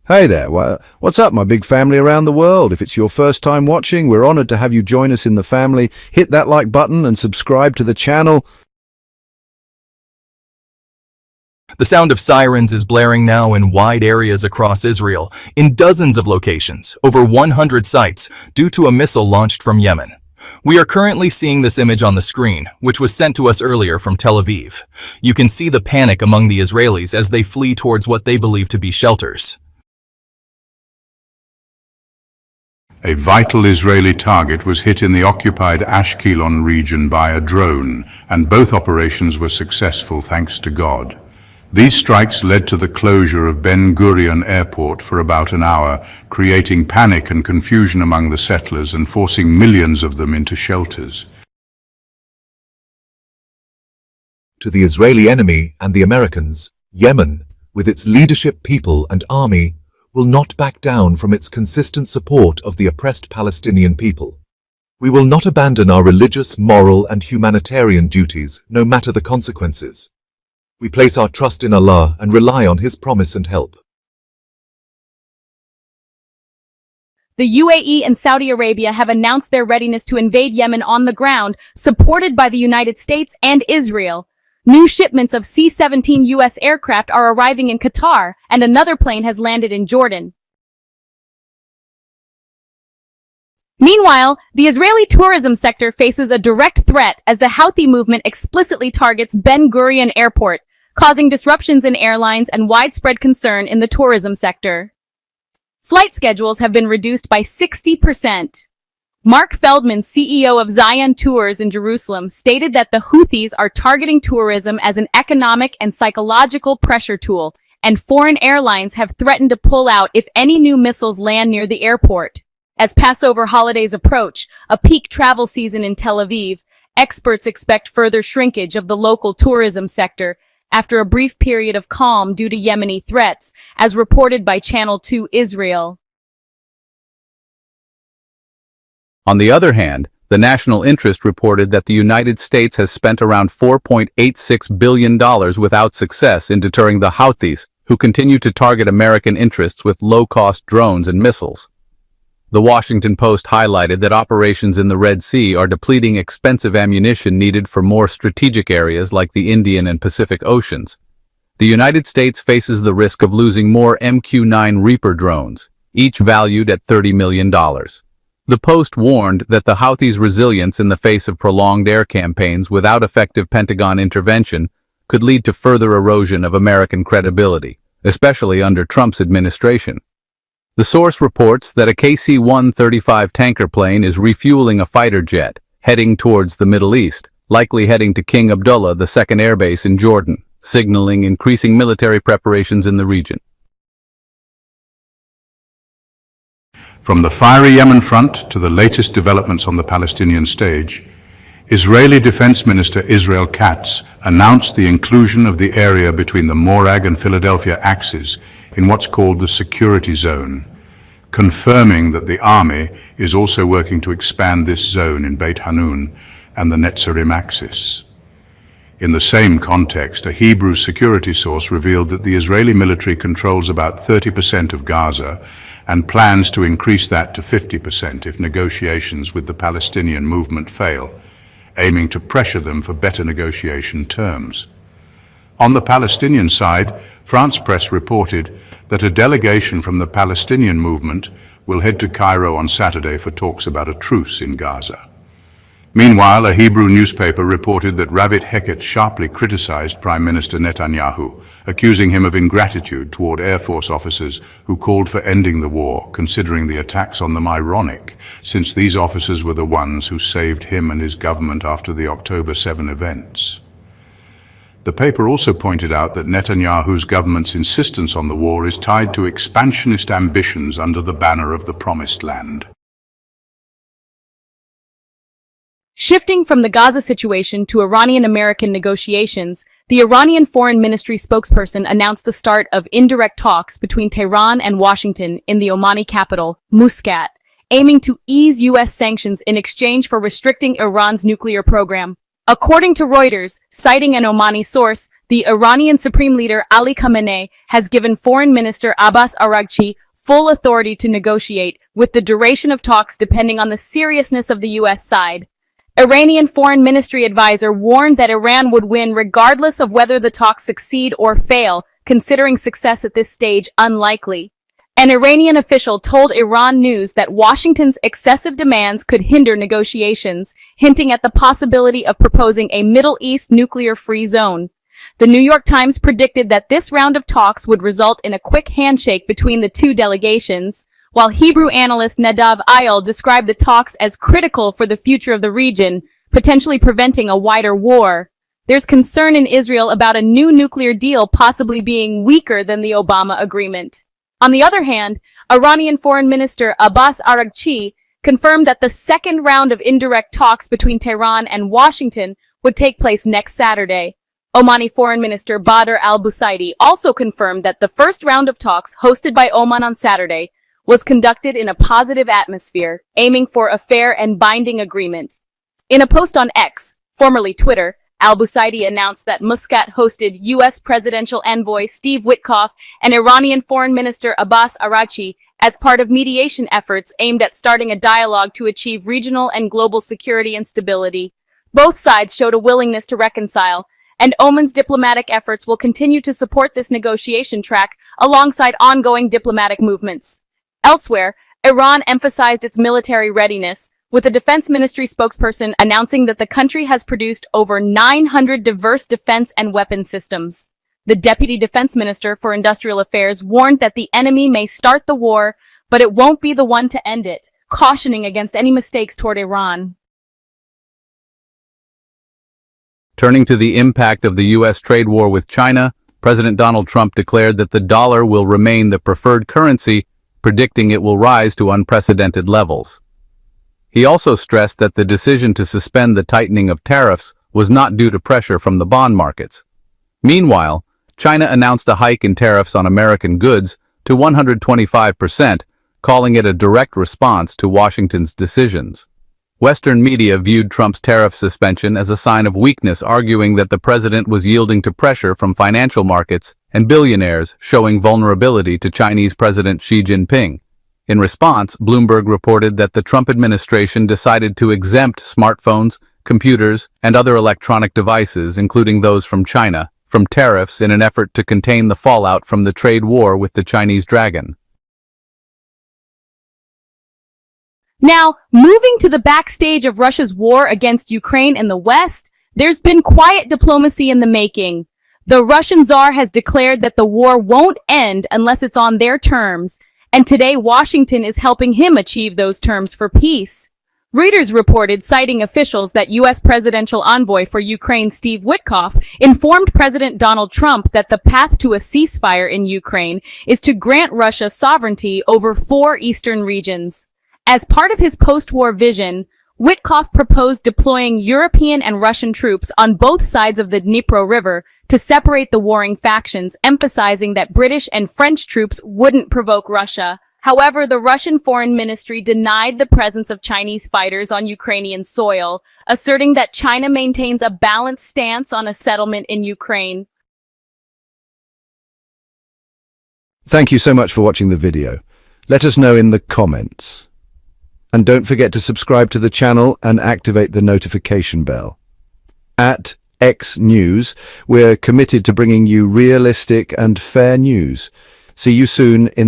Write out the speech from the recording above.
Hey there, what's up, my big family around the world? If it's your first time watching, we're honored to have you join us in the family. Hit that like button and subscribe to the channel. The sound of sirens is blaring now in wide areas across Israel, in dozens of locations, over 100 sites, due to a missile launched from Yemen. We are currently seeing this image on the screen, which was sent to us earlier from Tel Aviv. You can see the panic among the Israelis as they flee towards what they believe to be shelters. A vital Israeli target was hit in the occupied Ashkelon region by a drone, and both operations were successful thanks to God. These strikes led to the closure of Ben Gurion Airport for about an hour, creating panic and confusion among the settlers and forcing millions of them into shelters. To the Israeli enemy and the Americans, Yemen, with its leadership, people and army, will not back down from its consistent support of the oppressed Palestinian people. We will not abandon our religious, moral and humanitarian duties, no matter the consequences. We place our trust in Allah and rely on His promise and help. The UAE and Saudi Arabia have announced their readiness to invade Yemen on the ground, supported by the United States and Israel. New shipments of C-17 U.S. aircraft are arriving in Qatar, and another plane has landed in Jordan. Meanwhile, the Israeli tourism sector faces a direct threat as the Houthi movement explicitly targets Ben Gurion Airport, causing disruptions in airlines and widespread concern in the tourism sector. Flight schedules have been reduced by 60%. Mark Feldman, CEO of Zion Tours in Jerusalem, stated that the Houthis are targeting tourism as an economic and psychological pressure tool, and foreign airlines have threatened to pull out if any new missiles land near the airport. As Passover holidays approach, a peak travel season in Tel Aviv, experts expect further shrinkage of the local tourism sector after a brief period of calm due to Yemeni threats, as reported by Channel 2 Israel. On the other hand, the National Interest reported that the United States has spent around $4.86 billion without success in deterring the Houthis, who continue to target American interests with low-cost drones and missiles. The Washington Post highlighted that operations in the Red Sea are depleting expensive ammunition needed for more strategic areas like the Indian and Pacific Oceans. The United States faces the risk of losing more MQ-9 Reaper drones, each valued at $30 million. The Post warned that the Houthis' resilience in the face of prolonged air campaigns without effective Pentagon intervention could lead to further erosion of American credibility, especially under Trump's administration. The source reports that a KC-135 tanker plane is refueling a fighter jet, heading towards the Middle East, likely heading to King Abdullah II Air Base in Jordan, signaling increasing military preparations in the region. From the fiery Yemen front to the latest developments on the Palestinian stage, Israeli Defense Minister Israel Katz announced the inclusion of the area between the Morag and Philadelphia axes in what's called the security zone, confirming that the army is also working to expand this zone in Beit Hanun and the Netzarim axis. In the same context, a Hebrew security source revealed that the Israeli military controls about 30% of Gaza and plans to increase that to 50% if negotiations with the Palestinian movement fail, aiming to pressure them for better negotiation terms. On the Palestinian side, France press reported that a delegation from the Palestinian movement will head to Cairo on Saturday for talks about a truce in Gaza. Meanwhile, a Hebrew newspaper reported that Ravit Heket sharply criticized Prime Minister Netanyahu, accusing him of ingratitude toward Air Force officers who called for ending the war, considering the attacks on them ironic, since these officers were the ones who saved him and his government after the October 7 events. The paper also pointed out that Netanyahu's government's insistence on the war is tied to expansionist ambitions under the banner of the Promised Land. Shifting from the Gaza situation to Iranian-American negotiations, the Iranian Foreign Ministry spokesperson announced the start of indirect talks between Tehran and Washington in the Omani capital, Muscat, aiming to ease U.S. sanctions in exchange for restricting Iran's nuclear program. According to Reuters, citing an Omani source, the Iranian Supreme Leader Ali Khamenei has given Foreign Minister Abbas Araghchi full authority to negotiate, with the duration of talks depending on the seriousness of the U.S. side. Iranian Foreign Ministry advisor warned that Iran would win regardless of whether the talks succeed or fail, considering success at this stage unlikely. An Iranian official told Iran News that Washington's excessive demands could hinder negotiations, hinting at the possibility of proposing a Middle East nuclear-free zone. The New York Times predicted that this round of talks would result in a quick handshake between the two delegations, while Hebrew analyst Nadav Ayal described the talks as critical for the future of the region, potentially preventing a wider war. There's concern in Israel about a new nuclear deal possibly being weaker than the Obama agreement. On the other hand, Iranian Foreign Minister Abbas Araghchi confirmed that the second round of indirect talks between Tehran and Washington would take place next Saturday. Omani Foreign Minister Badr al-Busaidi also confirmed that the first round of talks, hosted by Oman on Saturday, was conducted in a positive atmosphere, aiming for a fair and binding agreement. In a post on X, formerly Twitter, al-Busaidi announced that Muscat hosted U.S. presidential envoy Steve Witkoff and Iranian Foreign Minister Abbas Araghchi as part of mediation efforts aimed at starting a dialogue to achieve regional and global security and stability. Both sides showed a willingness to reconcile, and Oman's diplomatic efforts will continue to support this negotiation track alongside ongoing diplomatic movements. Elsewhere, Iran emphasized its military readiness, with the Defense Ministry spokesperson announcing that the country has produced over 900 diverse defense and weapon systems. The Deputy Defense Minister for Industrial Affairs warned that the enemy may start the war, but it won't be the one to end it, cautioning against any mistakes toward Iran. Turning to the impact of the U.S. trade war with China, President Donald Trump declared that the dollar will remain the preferred currency, predicting it will rise to unprecedented levels. He also stressed that the decision to suspend the tightening of tariffs was not due to pressure from the bond markets. Meanwhile, China announced a hike in tariffs on American goods to 125%, calling it a direct response to Washington's decisions. Western media viewed Trump's tariff suspension as a sign of weakness, arguing that the president was yielding to pressure from financial markets and billionaires, showing vulnerability to Chinese President Xi Jinping. In response, Bloomberg reported that the Trump administration decided to exempt smartphones, computers, and other electronic devices, including those from China, from tariffs in an effort to contain the fallout from the trade war with the Chinese dragon. Now, moving to the backstage of Russia's war against Ukraine in the West, there's been quiet diplomacy in the making. The Russian Tsar has declared that the war won't end unless it's on their terms, and today Washington is helping him achieve those terms for peace. Reuters reported, citing officials, that U.S. presidential envoy for Ukraine Steve Witkoff informed President Donald Trump that the path to a ceasefire in Ukraine is to grant Russia sovereignty over 4 eastern regions. As part of his post-war vision, Witkoff proposed deploying European and Russian troops on both sides of the Dnipro River to separate the warring factions, emphasizing that British and French troops wouldn't provoke Russia. However, the Russian Foreign Ministry denied the presence of Chinese fighters on Ukrainian soil, asserting that China maintains a balanced stance on a settlement in Ukraine. Thank you so much for watching the video. Let us know in the comments. And don't forget to subscribe to the channel and activate the notification bell. At X News, we're committed to bringing you realistic and fair news. See you soon in